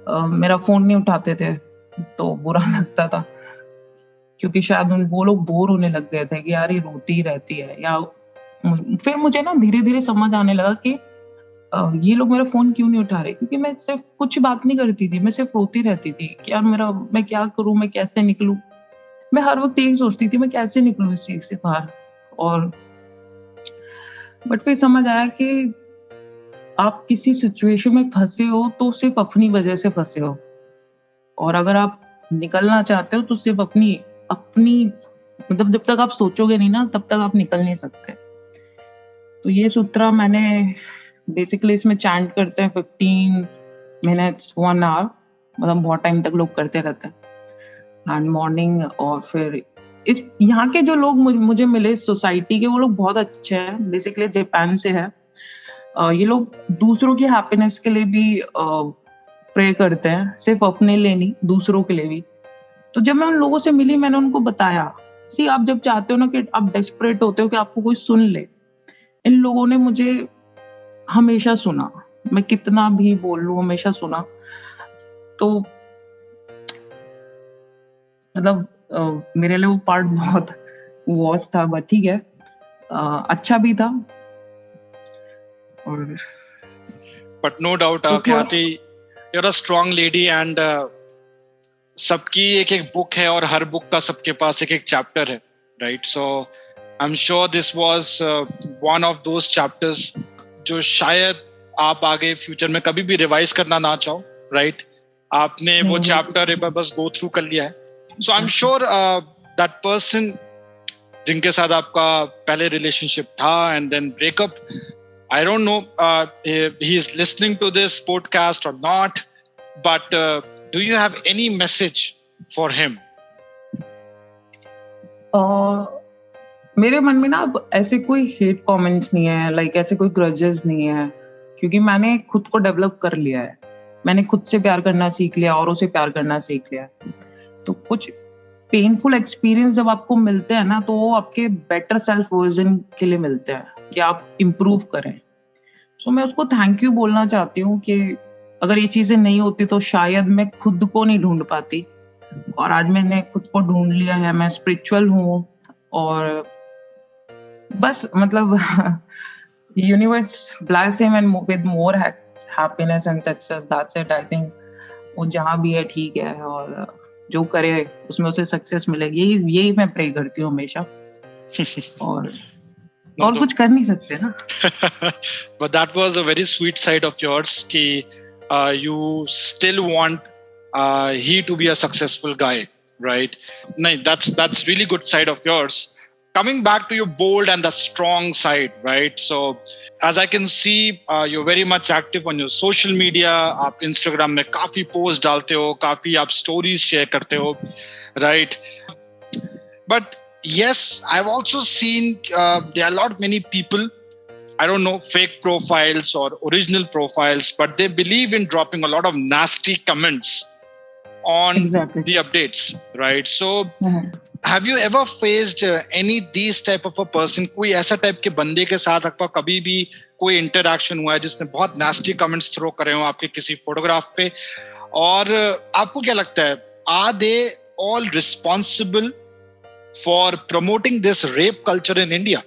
मेरा फोन नहीं उठाते थे तो बुरा लगता था, क्योंकि शायद वो लोग बोर होने लग गए थे कि यार ये रोती रहती है। या फिर मुझे ना धीरे धीरे समझ आने लगा कि ये लोग मेरा फोन क्यों नहीं उठा रहे, क्योंकि मैं सिर्फ कुछ बात नहीं करती थी, मैं सिर्फ रोती रहती थी कि यार मैं क्या करूं, मैं कैसे निकलूं। मैं हर वक्त यही सोचती थी मैं कैसे निकलूं इस चीज से बाहर। और बट फिर समझ आया कि आप किसी सिचुएशन में फंसे हो तो सिर्फ अपनी वजह से फंसे हो, और अगर आप निकलना चाहते हो तो सिर्फ अपनी अपनी मतलब जब तक आप सोचोगे नहीं ना तब तक आप निकल नहीं सकते। तो ये सूत्र मैंने बेसिकली, इसमें चैंट करते हैं 15 मिनट्स 1 आवर, मतलब बहुत टाइम तक लोग करते रहते हैं एंड मॉर्निंग। और फिर इस यहाँ के जो लोग मुझे मिले सोसाइटी के, वो लोग बहुत अच्छे हैं, बेसिकली जापान से है। ये लोग दूसरों की हैप्पीनेस के लिए भी प्रे करते हैं, सिर्फ अपने लिए नहीं, दूसरों के लिए भी। तो जब मैं उन लोगों से मिली, मैंने उनको बताया, सी आप जब चाहते हो ना कि आप डेस्परेट होते हो कि आपको कोई सुन ले, इन लोगों ने मुझे हमेशा सुना, मैं कितना भी बोल लूं हमेशा सुना। तो मतलब मेरे लिए वो पार्ट बहुत वॉस था, बट ठीक है, अच्छा भी था। और but no doubt Khyati, you are a strong lady and सबकी एक एक बुक है और हर बुक का सबके पास एक एक चैप्टर है, right? So I am sure this was one of those chapters जो शायद आप आगे फ्यूचर में कभी भी रिवाइज करना ना चाहो, राइट? आपने वो चैप्टर एक बार बस गो थ्रू कर लिया है. So I am sure that person जिनके साथ आपका पहले रिलेशनशिप था and then breakup, I don't know he's listening to this podcast or not, but do you have any message for him? मेरे मन में ना अब ऐसे कोई हेट कमेंट्स नहीं है, लाइक ऐसे कोई ग्रजेस नहीं है, क्योंकि मैंने खुद को डेवलप कर लिया है. मैंने खुद से प्यार करना सीख लिया, औरों से प्यार करना सीख लिया. तो कुछ पेनफुल एक्सपीरियंस जब आपको मिलते हैं ना, तो वो आपके बेटर सेल्फ वर्जन के लिए मिलते हैं कि आप इम्प्रूव करें. सो मैं उसको थैंक यू बोलना चाहती हूँ कि अगर ये चीजें नहीं होती तो शायद मैं खुद को नहीं ढूंढ पाती, और आज मैंने खुद को ढूंढ लिया है. मैं स्पिरिचुअल हूँ और बस मतलब universe bless him and with more happiness and success. That's it. I think वो जहाँ भी है ठीक है, और जो करे उसमें उसे सक्सेस मिलेगी. यही मैं प्रे करती हूँ हमेशा. और कुछ कर नहीं सकते ना. But that was a very sweet side of yours कि you still want he to be a successful guy, right? No, that's really good side of yours. Coming back to your bold and the strong side, right? So as I can see, you're very much active on your social media. आप Instagram में काफी post डालते हो, काफी आप stories share करते हो, right? But yes, I've also seen there are many people, I don't know, fake profiles or original profiles, but they believe in dropping a lot of nasty comments on the updates, right? So have you ever faced any these type of a person? कोई ऐसा टाइप के बंदे के साथ आपका कभी भी कोई इंटरेक्शन हुआ है जिसने बहुत nasty comments थ्रो करे हो आपके किसी फोटोग्राफ पे? और आपको क्या लगता है, are they all responsible for promoting this rape culture in India?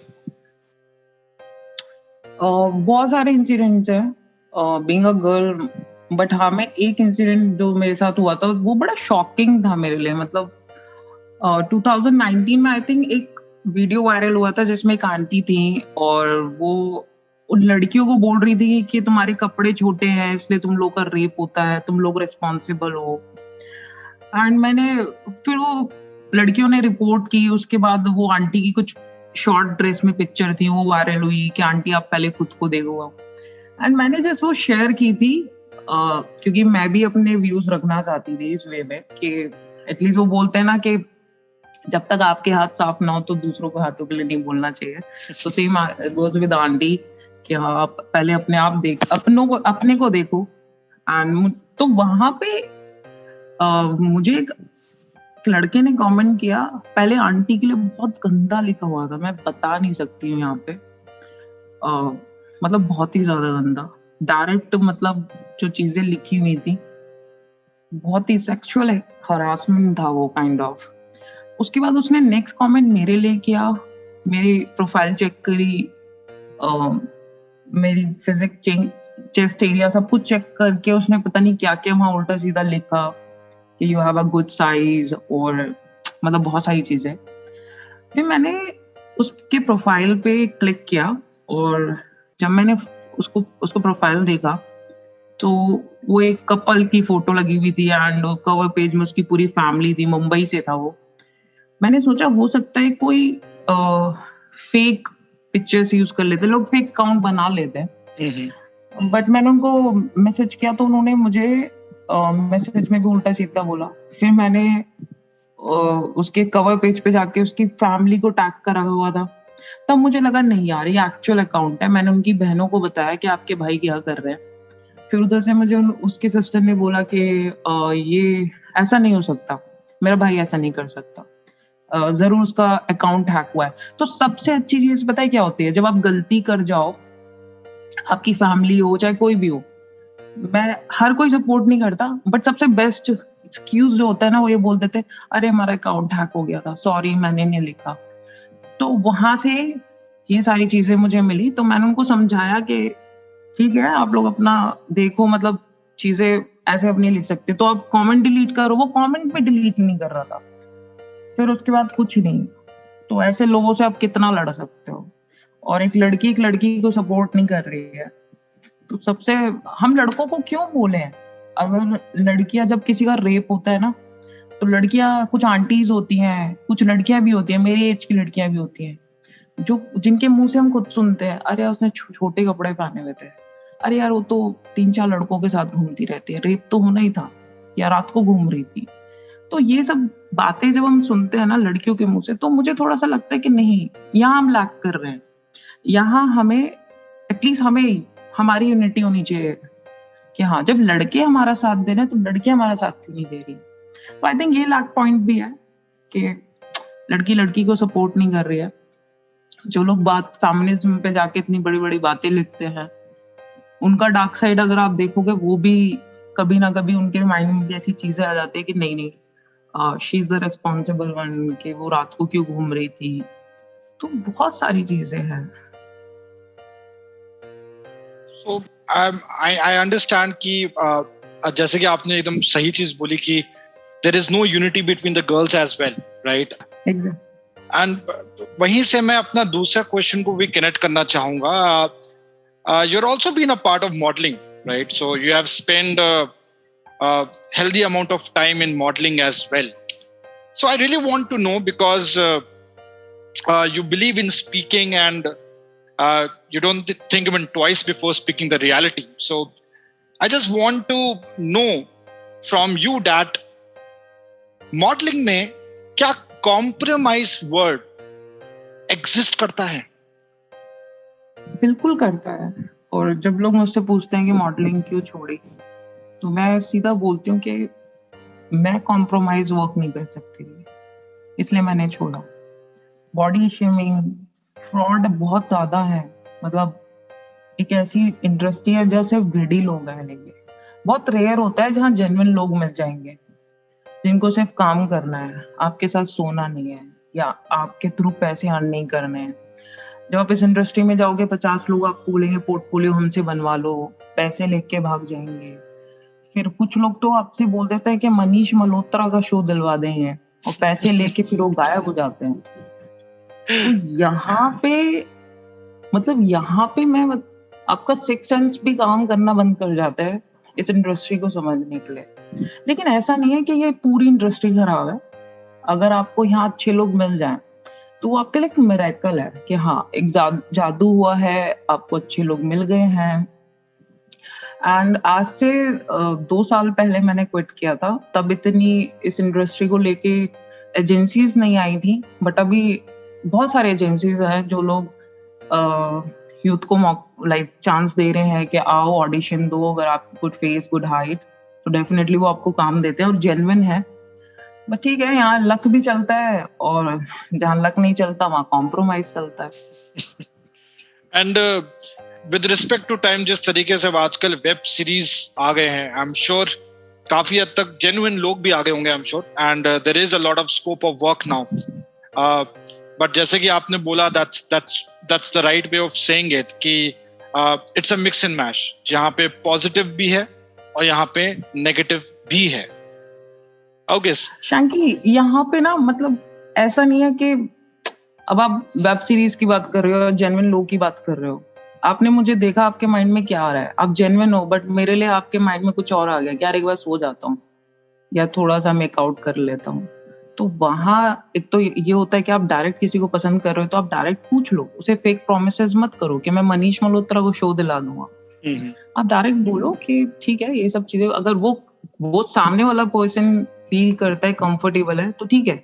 बहुत सारे इंसिडेंट्स हैं बीइंग अ गर्ल, बट हाँ, मैं एक इंसिडेंट जो मेरे साथ हुआ था वो बड़ा शॉकिंग था मेरे लिए. मतलब 2019 में आई थिंक एक वीडियो वायरल हुआ था जिसमें एक आंटी थी और वो उन लड़कियों को बोल रही थी कि तुम्हारे कपड़े छोटे हैं इसलिए तुम लोग का रेप होता है, तुम लोग रिस्पॉन्सिबल हो. एंड मैंने फिर वो लड़कियों ने रिपोर्ट की. उसके बाद वो आंटी की कुछ शॉर्ट ड्रेस में पिक्चर थी, वो वायरल हुई कि आंटी आप पहले खुद को देखो. एंड मैंने जस्ट वो शेयर की थी क्योंकि मैं भी अपने व्यूज रखना चाहती थी इस वे में कि एटलीस्ट वो बोलते हैं ना कि जब तक आपके हाथ साफ ना हो तो दूसरों को हाथों के लिए नहीं बोलना चाहिए. तो सेम गोज विद आंटी कि हाँ, आप पहले अपने आप अपने को देखो. एंड तो वहां पे मुझे एक लड़के ने कमेंट किया, पहले आंटी के लिए बहुत गंदा लिखा हुआ था, मैं बता नहीं सकती हूँ यहाँ पे, मतलब बहुत ही ज्यादा गंदा, डायरेक्ट, मतलब जो चीजें लिखी हुई थी बहुत ही सेक्सुअल हरासमेंट था वो काइंड ऑफ. उसके बाद उसने नेक्स्ट कमेंट मेरे लिए किया, मेरी प्रोफाइल चेक करी, मेरी फिजिक चेस्ट एरिया सब कुछ चेक करके उसने पता नहीं क्या क्या वहां उल्टा सीधा लिखा कि you have a good size और मतलब बहुत सारी चीजें. फिर मैंने उसके प्रोफाइल पे क्लिक किया और जब मैंने उसको प्रोफाइल देखा तो वो एक कपल की फोटो लगी हुई थी एंड कवर पेज में उसकी पूरी फैमिली थी, मुंबई से था वो. मैंने सोचा हो सकता है कोई फेक पिक्चर्स यूज कर लेते, लोग फेक अकाउंट बना लेते हैं. बट मैंने उनको मैसेज किया तो उन्होंने मुझे मैसेज में भी उल्टा सीधा बोला. फिर मैंने उसके कवर पेज पे जाके उसकी फैमिली को टैग करा हुआ था. तब मुझे लगा नहीं यार ये एक्चुअल अकाउंट है. मैंने उनकी बहनों को बताया कि आपके भाई क्या कर रहे हैं. फिर उधर से मुझे उसके सिस्टर ने बोला कि ये ऐसा नहीं हो सकता, मेरा भाई ऐसा नहीं कर सकता, जरूर उसका अकाउंट हैक हुआ है. तो सबसे अच्छी चीज पता है क्या होती है, जब आप गलती कर जाओ, आपकी फैमिली हो चाहे कोई भी हो, मैं हर कोई सपोर्ट नहीं करता, बट सबसे बेस्ट एक्सक्यूज जो होता है ना, वो ये बोल देते अरे हमारा अकाउंट हैक हो गया था, सॉरी मैंने नहीं लिखा। तो वहां से ये सारी चीजें मुझे मिली, तो मैंने उनको समझाया कि ठीक है आप लोग अपना देखो, मतलब चीजें ऐसे अपनी लिख सकते, तो आप कमेंट डिलीट करो। वो कमेंट भी डिलीट नहीं कर रहा था। फिर उसके बाद कुछ नहीं। तो ऐसे लोगों से आप कितना लड़ सकते हो? और एक लड़की को सपोर्ट नहीं कर रही है, तो सबसे हम लड़कों को क्यों बोले? अगर लड़कियां, जब किसी का रेप होता है ना, तो लड़कियां कुछ आंटीज होती हैं, कुछ लड़कियां भी होती हैं, मेरी एज की लड़कियां भी होती हैं, जो जिनके मुंह से हम खुद सुनते हैं अरे उसने छोटे कपड़े पहने हुए थे, अरे यार वो तो 3-4 लड़कों के साथ घूमती रहती है, रेप तो होना ही था, या रात को घूम रही थी। तो ये सब बातें जब हम सुनते हैं ना लड़कियों के मुंह से, तो मुझे थोड़ा सा लगता है कि नहीं, यहाँ हम लैक कर रहे हैं। यहाँ हमें एटलीस्ट हमें हमारी यूनिटी होनी चाहिए कि हाँ, जब लड़के हमारा साथ दे रहे हैं तो लड़कियां हमारा साथ क्यों नहीं दे रही। तो आई थिंक ये लैक पॉइंट भी है कि लड़की लड़की को सपोर्ट नहीं कर रही है। जो लोग बात फेमिनिज्म पे जाके इतनी बड़ी बड़ी बातें लिखते हैं, उनका डार्क साइड अगर आप देखोगे, वो भी कभी ना कभी उनके माइंड में भी ऐसी चीजें आ जाती है कि नहीं, she is the responsible one, कि वो रात को क्यों घूम रही थी। तो बहुत सारी चीजें हैं। So I understand कि जैसे कि आपने एकदम सही चीज बोली कि there is no unity between the girls as well, right? Exactly. And वहीं से मैं अपना दूसरा क्वेश्चन को भी कनेक्ट करना चाहूंगा. You're also been a part of modeling, right? So you have spent a healthy amount of time in modeling as well. So I really want to know, because you believe in speaking and you don't think even twice before speaking the reality. So I just want to know from you that modeling में क्या compromise word exist करता है? बिल्कुल करता है। और जब लोग मुझसे पूछते हैं कि मॉडलिंग क्यों छोड़ी, तो मैं सीधा बोलती हूँ कि मैं कॉम्प्रोमाइज वर्क नहीं कर सकती, इसलिए मैंने छोड़ा। बॉडी शेमिंग, फ्रॉड बहुत ज्यादा है। मतलब एक ऐसी इंडस्ट्री है जहाँ सिर्फ ग्रीडी लोग आएंगे। बहुत रेयर होता है जहाँ जेन्युइन लोग मिल जाएंगे, जिनको सिर्फ काम करना है, आपके साथ सोना नहीं है, या आपके थ्रू पैसे अर्न नहीं करने हैं। जब आप इस इंडस्ट्री में जाओगे, 50 लोग आपको बोलेंगे पोर्टफोलियो हमसे बनवा लो, पैसे लेके भाग जाएंगे। फिर कुछ लोग तो आपसे बोल देते हैं कि मनीष मल्होत्रा का शो दिलवा देंगे, और पैसे लेके फिर वो गायब हो जाते हैं। तो यहाँ पे मैं आपका सिक्स सेंस भी काम करना बंद कर जाता है इस इंडस्ट्री को समझने के लिए। लेकिन ऐसा नहीं है कि ये पूरी इंडस्ट्री खराब है। अगर आपको यहाँ अच्छे लोग मिल जाएं, तो वो आपके लिए एक मिरेकल है कि हाँ, एक जादू हुआ है, आपको अच्छे लोग मिल गए हैं। एंड आज से 2 साल पहले मैंने क्विट किया था, तब इतनी इस इंडस्ट्री को लेके एजेंसीज नहीं आई थी, बट अभी बहुत सारे एजेंसीज हैं जो लोग यूथ को लाइक चांस दे रहे हैं कि आओ ऑडिशन दो, अगर आप गुड फेस गुड हाइट, तो डेफिनेटली वो आपको काम देते हैं और जेन्युइन है। बट ठीक है, यहाँ लक भी चलता है, और जहाँ लक नहीं चलता वहाँ कॉम्प्रोमाइज चलता है। And with respect to time, जिस तरीके से आजकल वेब सीरीज आ गए हैं, आई एम श्योर काफी हद तक जेन्युइन लोग भी आ गए होंगे, I am sure, and there is a lot of scope of work now. But जैसे कि आपने बोला, that's the right way of saying it, कि it's a mix and match, जहाँ पे पॉजिटिव भी है और यहाँ पे नेगेटिव भी है। ओके शांकी, यहाँ पे ना मतलब ऐसा नहीं है कि अब आप वेब सीरीज की बात कर रहे हो, जेन्युइन लोग की बात कर रहे हो। आपने मुझे देखा, आपके माइंड में क्या आ रहा है? आप जेन्युइन हो, बट मेरे लिए आपके माइंड में कुछ और आ गया, यार एक बार सो जाता हूँ या थोड़ा सा मेकआउट कर लेता हूँ। तो वहां एक तो ये होता है कि आप डायरेक्ट किसी को पसंद कर रहे हो तो आप डायरेक्ट पूछ लो, उसे फेक प्रोमिसेस मत करो कि मैं मनीष मल्होत्रा को शो दिला दूंगा। आप डायरेक्ट बोलो कि ठीक है, ये सब चीजें अगर वो सामने वाला पर्सन फील करता है, कंफर्टेबल है, तो ठीक है।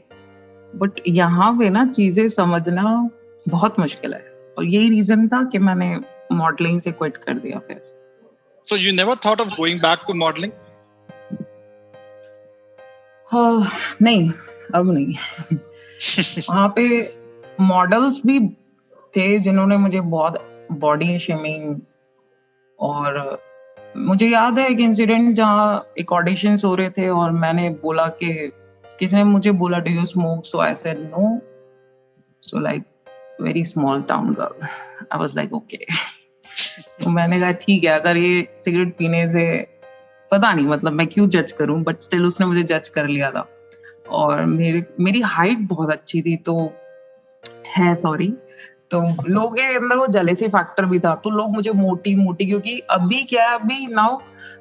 बट यहाँ पे ना चीजें समझना बहुत मुश्किल है, और यही रीजन था कि मैंने मॉडलिंग से क्विट कर दिया फिर। So you never thought of going back to modeling? नहीं, अब नहीं। वहाँ पे मॉडल्स भी थे जिन्होंने मुझे बहुत बॉडी शेमिंग और मुझे याद है एक इंसिडेंट जहाँ एक ऑडिशंस हो रहे थे और मैंने बोला कि किसी ने मुझे बोला do you smoke, so I said no, so like very small town girl, I was like okay. तो मैंने कहा ठीक है, अगर ये सिगरेट पीने से पता नहीं, मतलब मैं क्यों जज करूं, बट स्टिल उसने मुझे जज कर लिया था। और मेरी हाइट बहुत अच्छी थी, तो है सॉरी, तो लोग के अंदर वो जेलेसी फैक्टर भी था, तो लोग मुझे मोटी मोटी, क्योंकि अभी क्या है, अभी now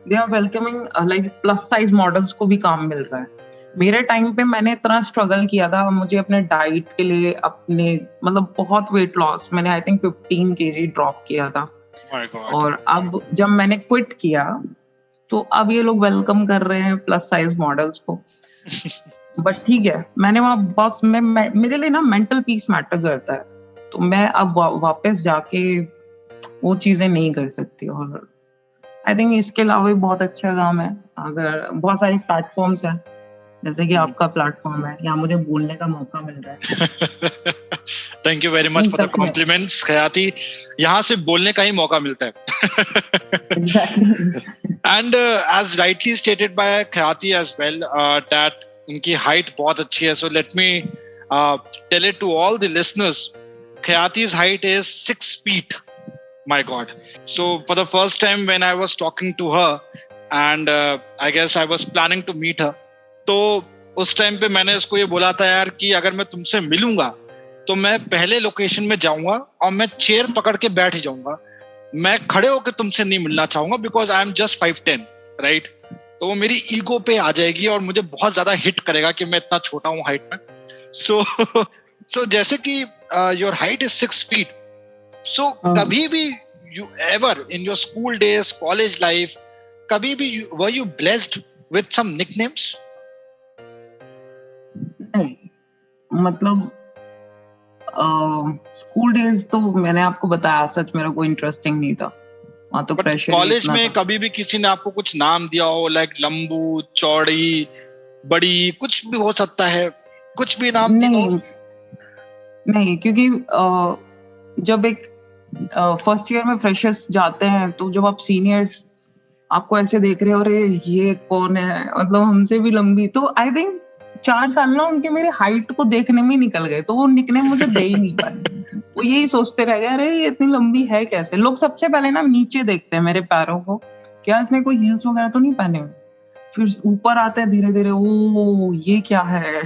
they are welcoming like plus size models को भी काम मिल रहा है। मेरे टाइम पे मैंने इतना स्ट्रगल किया था, मुझे अपने डाइट के लिए, अपने मतलब बहुत वेट लॉस, मैंने आई थिंक 15 केजी ड्रॉप किया था। और अब जब मैंने क्विट किया तो अब ये लोग वेलकम कर रहे हैं प्लस साइज मॉडल्स को। बट ठीक है, मैंने वहां बस मेरे लिए ना मेंटल पीस मैटर करता है, तो मैं अब वापस जाके वो चीजें नहीं कर सकती। और आई थिंक इसके अलावा भी बहुत अच्छा काम है, अगर बहुत सारे प्लेटफॉर्म्स हैं, जैसे कि आपका प्लेटफॉर्म है, यहाँ मुझे बोलने का मौका मिल रहा है। Thank you very much for the compliments Khyati. यहाँ से बोलने का ही मौका मिलता है। And as rightly stated by Khyati as well that उनकी हाइट बहुत अच्छी है, so let me tell it to all the listeners, Khayati's height is 6 feet. My God. So for the first time when I was talking to her and I guess I was planning to meet her, तो उस टाइम पे मैंने उसको ये बोला था यार कि अगर मैं तुमसे मिलूंगा तो मैं पहले लोकेशन में जाऊंगा और मैं चेयर पकड़ के बैठ ही जाऊंगा, मैं खड़े होकर तुमसे नहीं मिलना चाहूंगा because I am just 5'10", right. तो वो मेरी ईगो पे आ जाएगी और मुझे बहुत ज्यादा हिट करेगा कि मैं इतना छोटा हूँ हाइट में। सो जैसे कि your height is 6 feet. So कभी भी you ever in your school days, college life, कभी भी were you blessed with some nicknames? नहीं, मतलब स्कूल डेज तो मैंने आपको बताया, सच मेरा कोई इंटरेस्टिंग नहीं था वहाँ, तो प्रेशर। कॉलेज में कभी भी किसी ने आपको कुछ नाम दिया हो, लाइक लंबू, चौड़ी, बड़ी, कुछ भी हो सकता है, कुछ भी नाम दिया हो? नहीं, क्योंकि जब एक फर्स्ट ईयर में फ्रेशर्स जाते हैं तो जब आप सीनियर्स आपको ऐसे देख रहे हो, अरे ये कौन है, मतलब हमसे भी लंबी, तो आई थिंक 4 साल ना उनके मेरे हाइट को देखने में निकल गए, तो वो निकनेम मुझे दे ही नहीं पाए। वो यही सोचते रह गए, अरे ये इतनी लंबी है कैसे। लोग सबसे पहले ना नीचे देखते हैं मेरे पैरों को, क्या इसने कोई हील्स वगैरह तो नहीं पहने हुए, फिर ऊपर आते हैं धीरे धीरे, ओ ये क्या है।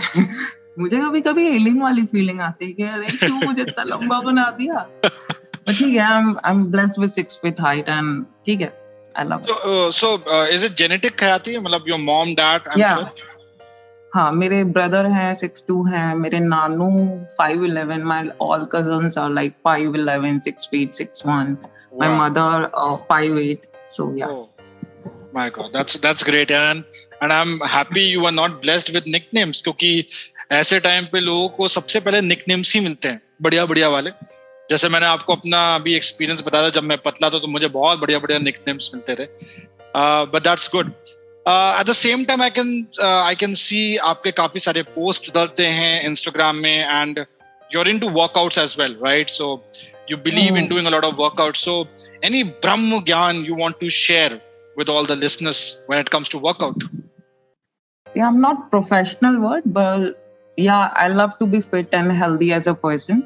मुझे कभी कभी एलियन वाली फीलिंग आती है कि अरे क्यों मुझे इतना लंबा बना दिया। ठीक है, I am blessed with 6 feet height and ठीक है, I love it. So is it genetic खयाती, मतलब your mom, dad, I'm sure? हाँ, मेरे ब्रदर हैं 6'2" हैं, मेरे नानू 5'11", my all cousins are like 5'11", 6 feet, 6'1", my mother 5'8", so yeah. Oh my God, that's great, and I'm happy you are not blessed with nicknames, क्योंकि ऐसे टाइम पे लोगों को सबसे पहले निकनेम्स ही मिलते हैं, बढ़िया बढ़िया वाले। जैसे मैंने आपको अपना अभी एक्सपीरियंस बताया, जब मैं पतला था तो मुझे बहुत बढ़िया बढ़िया निकनेम्स मिलते थे, but that's good. At the same time I can see आपके काफी सारे पोस्ट डालते हैं इंस्टाग्राम में, and you are into workouts as well, right? So you believe in doing a lot of workouts, so any Brahma Gyan you want to share with all the listeners when it comes to workout? Yeah, I'm not professional word, but yeah, I love to be fit and healthy as a person.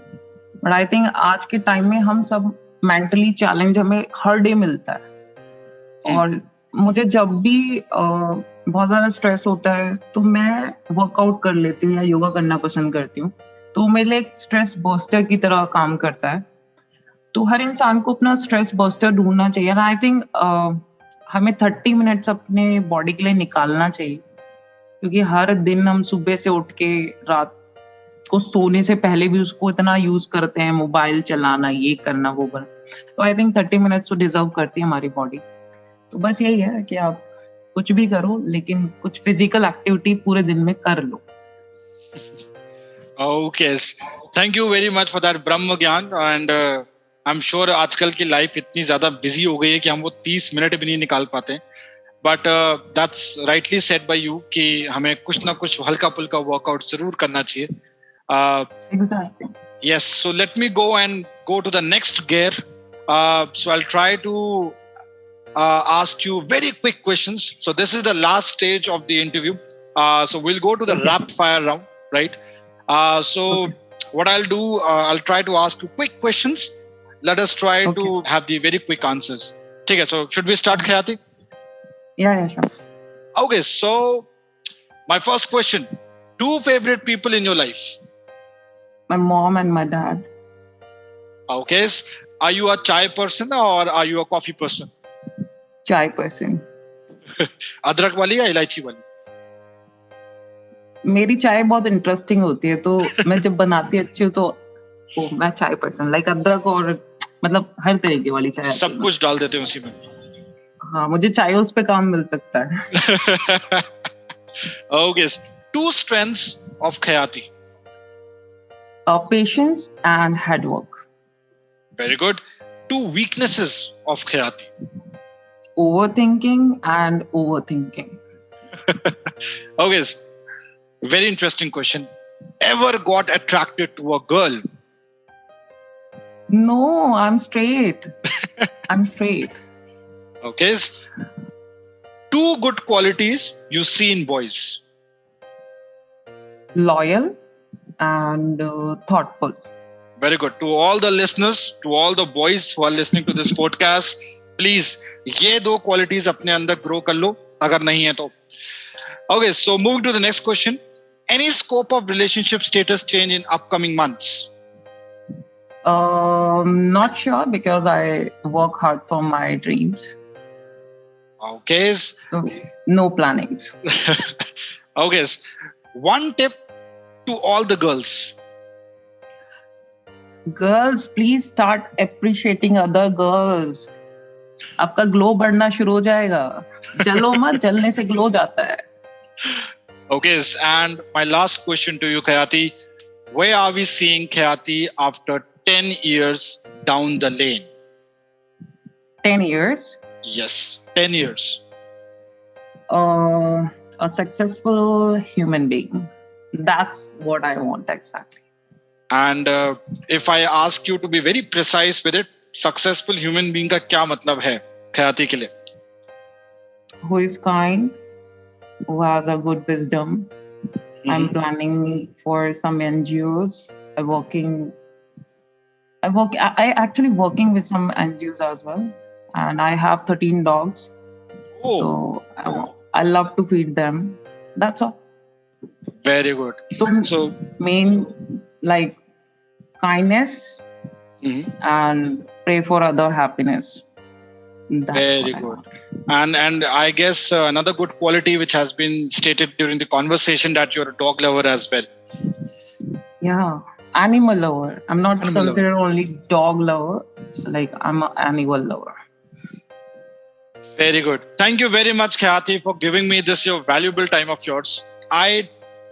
But I think आज के टाइम में हम सब मेंटली चैलेंज हमें हर डे मिलता है, और मुझे जब भी बहुत ज्यादा स्ट्रेस होता है तो मैं वर्कआउट कर लेती हूँ या योगा करना पसंद करती हूँ, तो मेरे लिए एक स्ट्रेस बस्टर की तरह काम करता है। तो हर इंसान को अपना स्ट्रेस बस्टर ढूंढना चाहिए, आई थिंक हमें 30 मिनट्स अपने बॉडी के लिए निकालना चाहिए, क्योंकि हर दिन हम सुबह से उठ के रात को सोने से पहले भी उसको इतना यूज करते हैं, मोबाइल चलाना, ये करना, वो करना। तो आई थिंक 30 मिनट्स तो डिजर्व करती है हमारी बॉडी। तो बस यही है कि आप कुछ भी करो, लेकिन कुछ फिजिकल एक्टिविटी पूरे दिन में कर लो। Okay, thank you very much for that ब्रह्म ज्ञान, एंड आई एम श्योर आजकल की लाइफ इतनी ज्यादा बिजी हो गई है कि हम वो 30 मिनट भी नहीं निकाल पाते, but that's rightly said bye you कि हमें कुछ ना कुछ हल्का फुल्का वर्कआउट जरूर करना चाहिए। Exactly. Yes, so let me go to the next gear. So I'll try to ask you very quick questions. So this is the last stage of the interview. So we'll go to the rapid fire round, right? What I'll do, I'll try to ask you quick questions. Let us try to have the very quick answers. Okay, so should we start, Khyati? Yeah, sure. Okay, so my first question. 2 favorite people in your life? My mom and my dad. Okay. Are you a chai person or are you a coffee person? Chai person. अदरक वाली या इलायची वाली? मेरी चाय बहुत इंटरेस्टिंग होती है, तो मैं जब बनाती अच्छी हूँ तो मैं चाय पर्सन, लाइक अदरक और मतलब हर तरीके वाली चाय। सब कुछ डाल देते हैं उसी में। हाँ, मुझे चाय उस पे काम मिल सकता है। Okay. 2 strengths of Khyati. Patience and hard work. Very good. 2 weaknesses of Khyati. Overthinking and overthinking. Okay. Very interesting question. Ever got attracted to a girl? No, I'm straight. I'm straight. Okay. 2 good qualities you see in boys. Loyal and thoughtful. Very good. To all the listeners, to all the boys who are listening to this podcast, please, ये 2 qualities अपने अंदर grow कर लो, अगर नहीं है तो. Okay, so moving to the next question. Any scope of relationship status change in upcoming months? Not sure because I work hard for my dreams. Okay. So no plannings. Okay. One tip to all the girls. Girls, please start appreciating other girls. आपका ग्लो बढ़ना शुरू हो जाएगा. जलो मत, जलने से ग्लो जाता है. Okay, and my last question to you, Khyati. Where are we seeing Khyati after 10 years down the lane? 10 years? Yes, 10 years. A successful human being. That's what I want exactly. And if I ask you to be very precise with it, successful human being का क्या मतलब है Khyati के लिए? Who is kind, who has a good wisdom. Mm-hmm. I'm planning for some NGOs. I actually working with some NGOs as well, and I have 13 dogs. Oh. So I love to feed them. That's all. Very good. So main like kindness and pray for other happiness. That's very good. And I guess another good quality which has been stated during the conversation that you're a dog lover as well. Yeah, animal lover. I'm not considered only dog lover. Like I'm an animal lover. Very good. Thank you very much, Khyati, for giving me this your valuable time of yours. I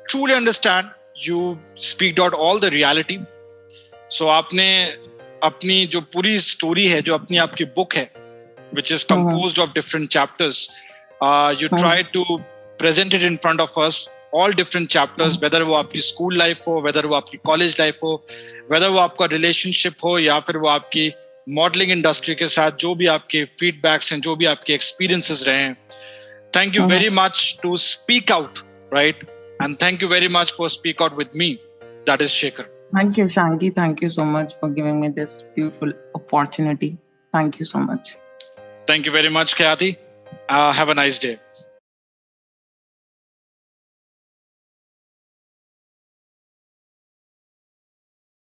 truly understand you speak out all the reality. So आपने अपनी जो पूरी स्टोरी है, जो अपनी आपकी बुक है, which is composed of different chapters, you try to present it in front of us, all different chapters, whether वो आपकी school life हो, whether वो आपकी college life हो, whether वो आपका relationship हो या फिर वो आपकी modeling industry के साथ जो भी आपके feedbacks हैं, जो भी आपके experiences रहे हैं. Thank you very much to speak out, right? And thank you very much for speak out with me. That is Shekhar. Thank you, Shanky. Thank you so much for giving me this beautiful opportunity. Thank you so much. Thank you very much, Khyati. Have a nice day.